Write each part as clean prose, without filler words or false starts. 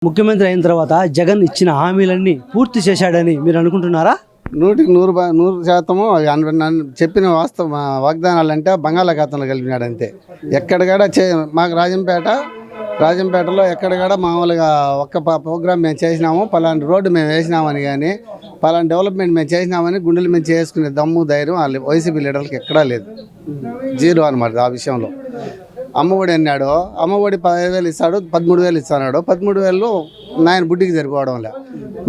ముఖ్యమంత్రి అయిన తర్వాత జగన్ ఇచ్చిన హామీలన్నీ పూర్తి చేశాడని మీరు అనుకుంటున్నారా? 100% నన్ను చెప్పిన వాగ్దానాలు అంటే బంగాళాఖాతంలో కలిపినాడు అంతే. ఎక్కడికాడ మాకు రాజంపేటలో ఎక్కడికాడ మామూలుగా ఒక్క ప్రోగ్రామ్ మేము చేసినాము, పలాంటి రోడ్డు మేము వేసినామని కానీ పలాంటి డెవలప్మెంట్ మేము చేసినామని గుండెలు మేము చేసుకునే దమ్ము ధైర్యం వాళ్ళు వైసీపీ లీడర్లకు ఎక్కడా లేదు. జీరో అనమాట ఆ విషయంలో. అమ్మఒడి అన్నాడు, అమ్మఒడి 15,000 ఇస్తాడు, 13,000 ఇస్తాడు. 13,000 నాయన బుడ్డికి సరిపోవడంలే.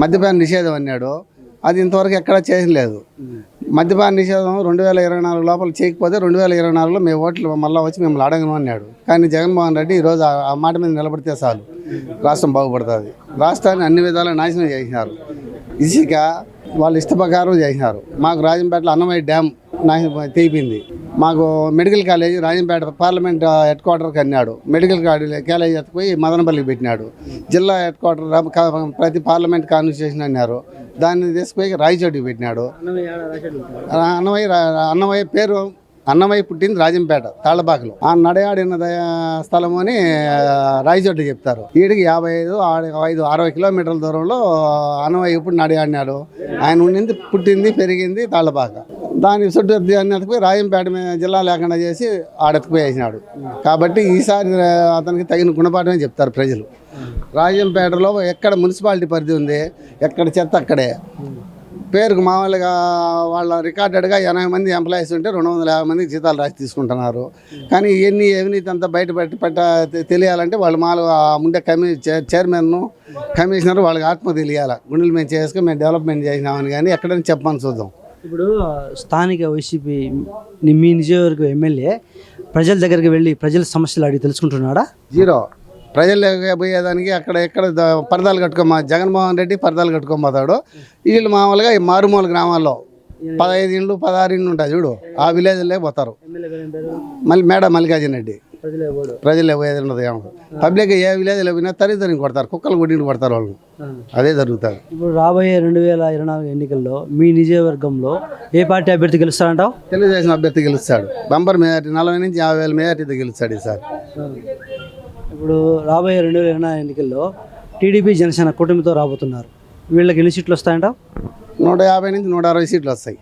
మద్యపాన నిషేధం అన్నాడు, అది ఇంతవరకు ఎక్కడా చేయలేదు. మద్యపాన నిషేధం 2024 లోపల చేయకపోతే 2024లో మేము ఓట్లు మళ్ళీ వచ్చి మిమ్మల్ని అడగను అన్నాడు. కానీ జగన్మోహన్ రెడ్డి ఈరోజు ఆ మాట మీద నిలబడితే చాలు, రాష్ట్రం బాగుపడుతుంది. రాష్ట్రాన్ని అన్ని విధాలా నాశనం చేసినారు. ఇసుక వాళ్ళ ఇష్ట ప్రకారం చేసినారు. మాకు రాజంపేటలో అన్నమయ్య డ్యామ్ తెగిపోయింది. మాకు medical college Rajampet parliament head క్వార్టర్కి అన్నాడు. మెడికల్ కాలేజీ ఎత్తుకుపోయి మదనపల్లికి పెట్టినాడు. జిల్లా హెడ్ క్వార్టర్ ప్రతి పార్లమెంట్ కాన్స్టిట్యూషన్ అన్నారు, దాన్ని తీసుకుపోయి రాయచోటికి పెట్టినాడు. అన్నమయ్య పేరు అన్నమయ్య పుట్టింది రాజంపేట తాళ్ళపాకలో. ఆ నడయాడిన స్థలము అని రాయచోటి చెప్తారు. వీడికి 60 కిలోమీటర్ల దూరంలో అన్నమయ్య ఇప్పుడు నడయాడినాడు. ఆయన ఉండింది పుట్టింది పెరిగింది తాళ్ళపాక. దాని చుట్టూ దాన్ని ఎత్తుకుపోయి రాజంపేట జిల్లా లేకుండా చేసి ఆడెత్తుకుపోయి వేసినాడు. కాబట్టి ఈసారి అతనికి తగిన గుణపాఠమే చెప్తారు ప్రజలు. రాజంపేటలో ఎక్కడ మున్సిపాలిటీ పరిధి ఉంది, ఎక్కడ చెత్త అక్కడే. పేరుకు మామూలుగా వాళ్ళ రికార్డెడ్గా 80 మంది ఎంప్లాయీస్ ఉంటే 250 మందికి జీతాలు రాసి తీసుకుంటున్నారు. కానీ ఇవన్నీ అవినీతి అంతా బయట తెలియాలంటే వాళ్ళు మామూలుగా ముందే చైర్మన్ కమిషనర్ వాళ్ళకి ఆత్మ తెలియాలి. గుండెలు మేము చేసుకుని మేము డెవలప్మెంట్ చేసినామని కానీ ఎక్కడైనా చెప్పమని చూద్దాం. ఇప్పుడు స్థానిక వైసీపీ మీ నియోజకవర్గ ఎమ్మెల్యే ప్రజల దగ్గరికి వెళ్ళి ప్రజల సమస్యలు అడిగి తెలుసుకుంటున్నాడా? జీరో. ప్రజలు పోయేదానికి ఎక్కడ పరదాలు జగన్మోహన్ రెడ్డి పరదాలు కట్టుకోబోతాడు. వీళ్ళు మామూలుగా ఈ మారుమూల గ్రామాల్లో 15 ఇండ్లు 16 ఇండ్లు ఉంటాయి చూడు, ఆ విలేజ్లే పోతారు. మల్లికార్జున రెడ్డి ప్రజలే పోయేది ఉండదు. పబ్లిక్ ఏ విలేజ్లో పోయినా తరితరిని కొడతారు, కుక్కలు కొట్టిని కొడతారు వాళ్ళు. అదే జరుగుతుంది. ఇప్పుడు రాబోయే 2024 ఎన్నికల్లో మీ నియోజకవర్గంలో ఏ పార్టీ అభ్యర్థి గెలుస్తారంటావు? తెలుగుదేశం అభ్యర్థి గెలుస్తాడు. బంపర్ మెజార్టీ 40 నుంచి 50,000 మెజార్టీతో గెలుస్తాడు ఈసారి. ఇప్పుడు రాబోయే 2024 ఎన్నికల్లో టీడీపీ జనసేన కూటమితో రాబోతున్నారు. వీళ్ళకి ఎన్ని సీట్లు వస్తాయంటావు? 150 నుంచి 160 సీట్లు వస్తాయి.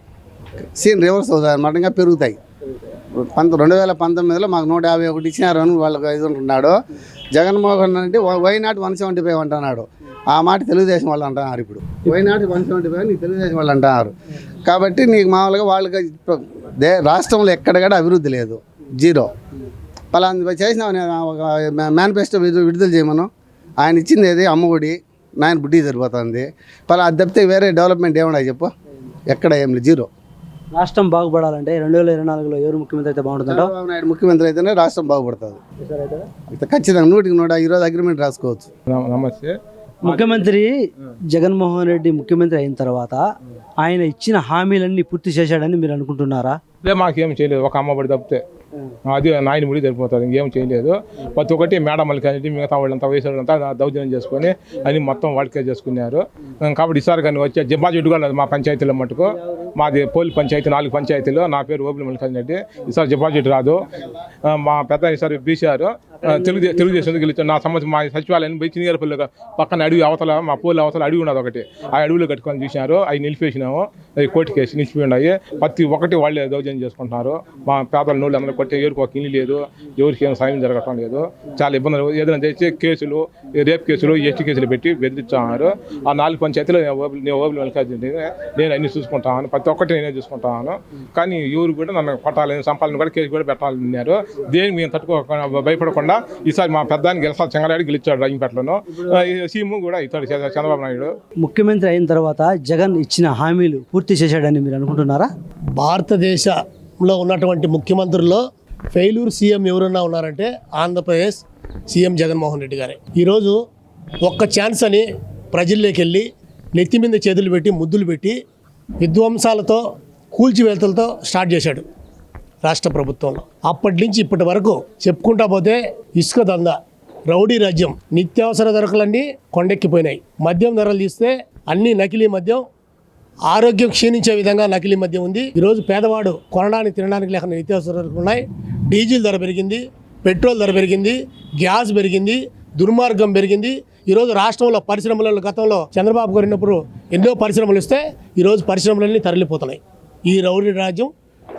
సీన్ రివర్స్ అవుతాయి అన్నమాట, ఇంకా పెరుగుతాయి. 2019లో మాకు 151 ఇచ్చినారు అని వాళ్ళకి ఇది ఉంటున్నాడు. జగన్మోహన్ రెడ్డి వైనాట్ 175 అంటున్నాడు. ఆ మాట తెలుగుదేశం వాళ్ళు అంటున్నారు. ఇప్పుడు వైనాట్ 175 నీకు తెలుగుదేశం వాళ్ళు అంటున్నారు. కాబట్టి నీకు మామూలుగా వాళ్ళకి రాష్ట్రంలో ఎక్కడికక్కడ అభివృద్ధి లేదు, జీరో. పలానా చేసిన ఒక మేనిఫెస్టో విడుదల చేయమను. ఆయన ఇచ్చింది ఏది అమ్మఒడి, నాయన బుడ్డి సరిపోతుంది. అది తప్పితే వేరే డెవలప్మెంట్ ఏమన్నా చెప్పు, ఎక్కడ ఏం లేదు, జీరో. రాష్ట్రం బాగుపడాలంటే 2024లో ఎవరు ముఖ్యమంత్రి అయితే బాగుంటుందంట? చంద్రబాబు నాయుడు ముఖ్యమంత్రి అయితేనే రాష్ట్రం బాగుపడుతుంది. ఖచ్చితంగా 100కి 100 ఈరోజు అగ్రిమెంట్ రాసుకోవచ్చు. నమస్తే. ముఖ్యమంత్రి జగన్మోహన్ రెడ్డి ముఖ్యమంత్రి అయిన తర్వాత ఆయన ఇచ్చిన హామీలన్నీ పూర్తి చేశాడని మీరు అనుకుంటున్నారా? మాకేం చేయలేదు, ఒక అమ్మఒడి తప్పితే. అది నాయన ముడి సరిపోతుంది, ఇంకేం చేయలేదు. ప్రతి ఒక్కటి మేడం మళ్ళీ మిగతా వాళ్ళంతా వయసు వాళ్ళంతా దౌర్జన్యం చేసుకొని అని మొత్తం వాళ్ళకే చేసుకున్నారు. కాబట్టి ఈసారి కానీ వచ్చే డిపాజిట్ కూడా మా పంచాయతీలో మటుకు, మాది పోలి పంచాయతీ 4 పంచాయతీలు, నా పేరు ఓబుల్ మల్లికార్జున రెడ్డి. ఈసారి డిపాజిట్ రాదు. మా పెద్ద ఈసారి బీసీఆర్ తెలుగుదేశం గెలిచారు. నా సంబంధించి మా సచివాలయం పోయి చిన్నపల్లి పక్కన అడవి అవతల, మా పోలి అవతల అడవి ఉన్నది ఒకటి, ఆ అడవిలో కట్టుకొని చూసినారు. అవి నిలిపేసినాము, అవి కోర్టు కేసు నిలిచిపోయి ఉన్నాయి. ప్రతి ఒక్కటి వాళ్ళే దౌర్జన్యం చేసుకుంటున్నారు. మా పేదల నోళ్ళు అందరూ కొట్టే, ఎవరికి ఒక ఇల్లు లేదు, ఎవరికి ఏం సాయం జరగటం లేదు. చాలా ఇబ్బందులు. ఏదైనా తెచ్చి కేసులు, రేప్ కేసులు, ఎస్టీ కేసులు పెట్టి బెదిరించారు. ఆ 4 పంచాయతీలు నేను ఓబుల్ మల్లికార్జున నేను అన్ని చూసుకుంటాను, ప్రతి ఒక్కటి నేనే చూసుకుంటాను. కానీ ఎవరు కూడా నన్ను కొట్టాలని, సంపాలని కూడా కేసు కూడా పెట్టాలని ఉన్నారు. దేనికి మేము తట్టుకోకుండా భయపడకుండా ఈసారి మా పెద్దానికి గెలుస్తాడు. చెంగారెడ్డి గెలిచాడు రాజంపేటలోను. సీఎం కూడా ఇస్తాడు చంద్రబాబు నాయుడు. ముఖ్యమంత్రి అయిన తర్వాత జగన్ ఇచ్చిన హామీలు పూర్తి చేశాడని మీరు అనుకుంటున్నారా? భారతదేశంలో ఉన్నటువంటి ముఖ్యమంత్రుల్లో ఫెయిల్యూర్ సీఎం ఎవరన్నా ఉన్నారంటే ఆంధ్రప్రదేశ్ సీఎం జగన్మోహన్ రెడ్డి గారే. ఈరోజు ఒక్క ఛాన్స్ అని ప్రజల్లోకి వెళ్ళి నెత్తి మీద చేతులు పెట్టి ముద్దులు పెట్టి విధ్వంసాలతో కూల్చివేతలతో స్టార్ట్ చేశాడు రాష్ట్ర ప్రభుత్వంలో. అప్పటి నుంచి ఇప్పటి వరకు చెప్పుకుంటా పోతే ఇసుక దందా, రౌడీ రాజ్యం, నిత్యావసర ధరలన్నీ కొండెక్కిపోయినాయి. మద్యం ధరలు తీస్తే అన్ని నకిలీ మద్యం, ఆరోగ్యం క్షీణించే విధంగా నకిలీ మద్యం ఉంది. ఈరోజు పేదవాడు కొనడానికి తినడానికి లేకుండా నిత్యావసర ధరలు ఉన్నాయి. డీజిల్ ధర పెరిగింది, పెట్రోల్ ధర పెరిగింది, గ్యాస్ పెరిగింది, దుర్మార్గం పెరిగింది. ఈరోజు రాష్ట్రంలో పరిశ్రమలలో గతంలో చంద్రబాబు గారు ఉన్నప్పుడు ఎన్నో పరిశ్రమలు ఇస్తే ఈరోజు పరిశ్రమలన్నీ తరలిపోతున్నాయి. ఈ రౌడీ రాజ్యం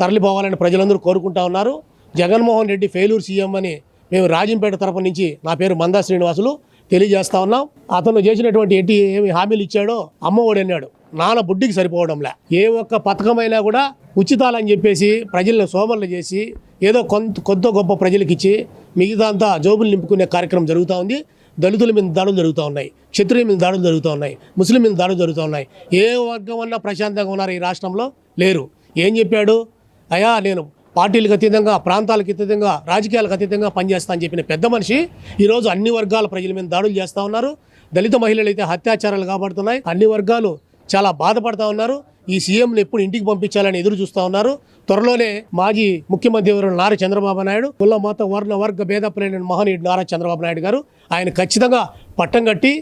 తరలిపోవాలని ప్రజలందరూ కోరుకుంటా ఉన్నారు. జగన్మోహన్ రెడ్డి ఫెయిల్యూర్ సీఎం అని మేము రాజంపేట తరపు నుంచి నా పేరు మందా శ్రీనివాసులు తెలియజేస్తా ఉన్నాం. అతను చేసినటువంటి ఏమి హామీలు ఇచ్చాడో అమ్మఒడి అన్నాడు, నాన్న బుడ్డికి సరిపోవడంలే. ఏ ఒక్క పథకమైనా కూడా ఉచితాలని చెప్పేసి ప్రజలను సోమరులు చేసి ఏదో కొద్ది గొప్ప ప్రజలకు ఇచ్చి మిగతా అంతా జోబులు నింపుకునే కార్యక్రమం జరుగుతూ ఉంది. దళితుల మీద దాడులు జరుగుతూ ఉన్నాయి, క్షత్రియుల మీద దాడులు జరుగుతూ ఉన్నాయి, ముస్లిం మీద దాడులు జరుగుతూ ఉన్నాయి. ఏ వర్గం అన్నా ప్రశాంతంగా ఉన్నారు ఈ రాష్ట్రంలో? లేరు. ఏం చెప్పాడు? అయ్యా నేను పార్టీలకు అతీతంగా, ప్రాంతాలకు అతీతంగా, రాజకీయాలకు అతీతంగా పనిచేస్తా అని చెప్పిన పెద్ద మనిషి ఈరోజు అన్ని వర్గాల ప్రజల మీద దాడులు చేస్తూ ఉన్నారు. దళిత మహిళలు అయితే అత్యాచారాలు కాబడుతున్నాయి. అన్ని వర్గాలు చాలా బాధపడతా ఉన్నారు. ఈ సీఎంని ఎప్పుడు ఇంటికి పంపించాలని ఎదురు చూస్తూ ఉన్నారు. త్వరలోనే మాజీ ముఖ్యమంత్రి నారా చంద్రబాబు నాయుడు, కుల మత వర్ణ వర్గ భేదపలేని మహనీయుడు నారా చంద్రబాబు నాయుడు గారు ఆయన ఖచ్చితంగా పట్టం కట్టి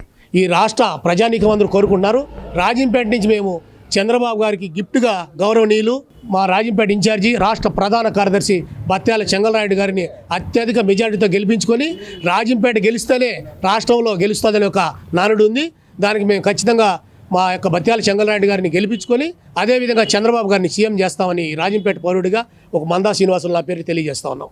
ఈ రాష్ట్ర ప్రజానీకం అందరూ కోరుకుంటున్నారు. రాజంపేట నుంచి మేము చంద్రబాబు గారికి గిఫ్ట్గా గౌరవనీయులు మా రాజంపేట ఇన్ఛార్జి రాష్ట్ర ప్రధాన కార్యదర్శి బత్యాల చెంగలరాయుడు గారిని అత్యధిక మెజార్టీతో గెలిపించుకొని రాజంపేట గెలిస్తేనే రాష్ట్రంలో గెలుస్తుందనే ఒక నానుడు ఉంది. దానికి మేము ఖచ్చితంగా మా యొక్క బత్యాల చెంగలరాయుడు గారిని గెలిపించుకొని అదేవిధంగా చంద్రబాబు గారిని సీఎం చేస్తామని రాజంపేట పౌరుడిగా ఒక మందా శ్రీనివాసులు నా పేరు తెలియజేస్తా ఉన్నాం.